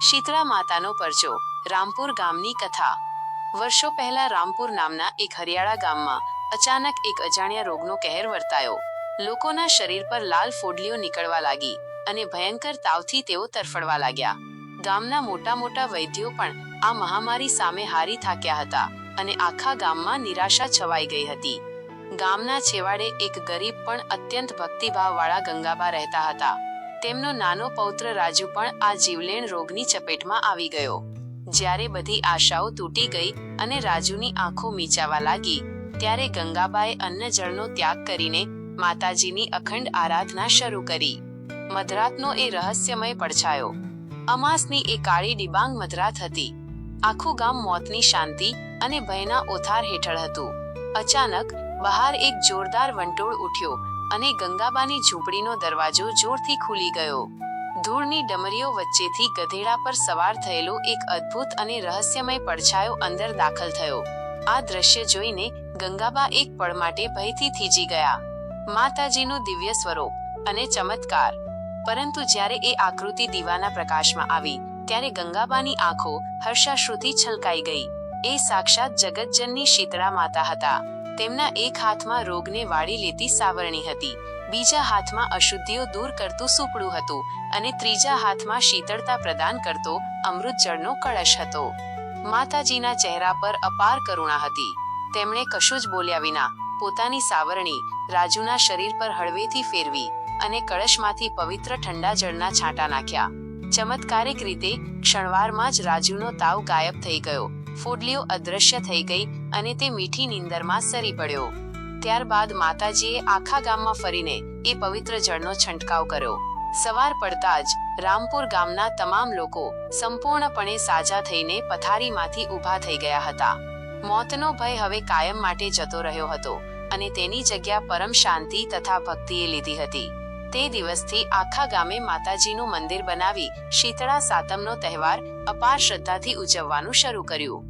શીતળા માતાનો પરચો. રામપુર ગામની કથા. વર્ષો પહેલા રામપુર નામના એક હરિયાળા ગામમાં અચાનક એક અજાણ્યા રોગનો કહેર વર્તાયો. લોકોના શરીર પર લાલ ફોડલીઓ નીકળવા લાગી અને ભયંકર તાવથી તેઓ તરફડવા લાગ્યા. ગામના મોટા મોટા વૈદ્યો પણ આ મહામારી સામે હારી થાક્યા હતા અને આખા ગામમાં નિરાશા છવાઈ ગઈ હતી. ગામના છેવાડે એક ગરીબ પણ અત્યંત ભક્તિભાવવાળા ગંગાબા રહેતા હતા. તેમનો નાનો પૌત્ર રાજુ પણ આ જીવલેણ રોગની ચપેટમાં આવી ગયો. જ્યારે બધી આશાઓ તૂટી ગઈ અને રાજુની આંખો મીચાવા લાગી, ત્યારે ગંગાબાએ અન્ન જળનો ત્યાગ કરીને માતાજીની અખંડ આરાધના શરૂ કરી. મધરાતનો એ રહસ્યમય પડછાયો. અમાસની એ કાળી ડિબાંગ મધરાત હતી. આખું ગામ મોતની શાંતિ અને ભયના ઓથાર હેઠળ હતું. અચાનક બહાર એક જોરદાર વંટોળ ઉઠ્યો અને ગંગાબાની ઝૂંપડીનો દરવાજો જોરથી ખુલી ગયો. ધૂળની ડમરીઓ વચ્ચેથી ગધેડા પર સવાર થયેલો એક અદ્ભુત અને રહસ્યમય પડછાયો અંદર દાખલ થયો. આ દ્રશ્ય જોઈને ગંગાબા એક પળ માટે ભયથી થીજી ગયા. માતાજીનું દિવ્ય સ્વરૂપ અને ચમત્કાર. પરંતુ જ્યારે એ આકૃતિ દીવાના પ્રકાશમાં આવી, ત્યારે ગંગાબાની આંખો હર્ષાશ્રુથી છલકાઈ ગઈ. એ સાક્ષાત જગતજનની શીતળા માતા હતા. તેમના એક હાથમાં રોગને વાળી લેતી સાવરણી હતી, બીજા હાથમાં અશુદ્ધિઓ દૂર કરતું સૂપડું હતું અને ત્રીજા હાથમાં શીતળતા પ્રદાન કરતો અમૃત જળનો કળશ હતો. માતાજીના ચહેરા પર અપાર કરુણા હતી. તેમણે કશું જ બોલ્યા વિના પોતાની સાવરણી રાજુના શરીર પર હળવેથી ફેરવી અને કળશમાંથી પવિત્ર ઠંડા જળના છાંટા નાખ્યા. ચમત્કારિક રીતે ક્ષણવારમાં જ રાજુનો તાવ ગાયબ થઈ ગયો. ફોડલીઓ અદૃશ્ય થઈ ગઈ અને તે મીઠી નીંદરમાં સરી પડ્યો. ત્યારબાદ માતાજીએ આખા ગામમાં ફરીને એ પવિત્ર જળનો છંટકાવ કર્યો. સવાર પડતા જ રામપુર ગામના તમામ લોકો સંપૂર્ણપણે સાજા થઈને પથારીમાંથી ઊભા થઈ ગયા હતા. મોતનો ભય હવે કાયમ માટે જતો રહ્યો હતો અને તેની જગ્યા પરમ શાંતિ તથા ભક્તિએ લીધી હતી. તે દિવસથી આખા ગામે માતાજીનું મંદિર બનાવી શીતળા સાતમનો તહેવાર અપાર શ્રદ્ધાથી ઉજવવાનું શરૂ કર્યું.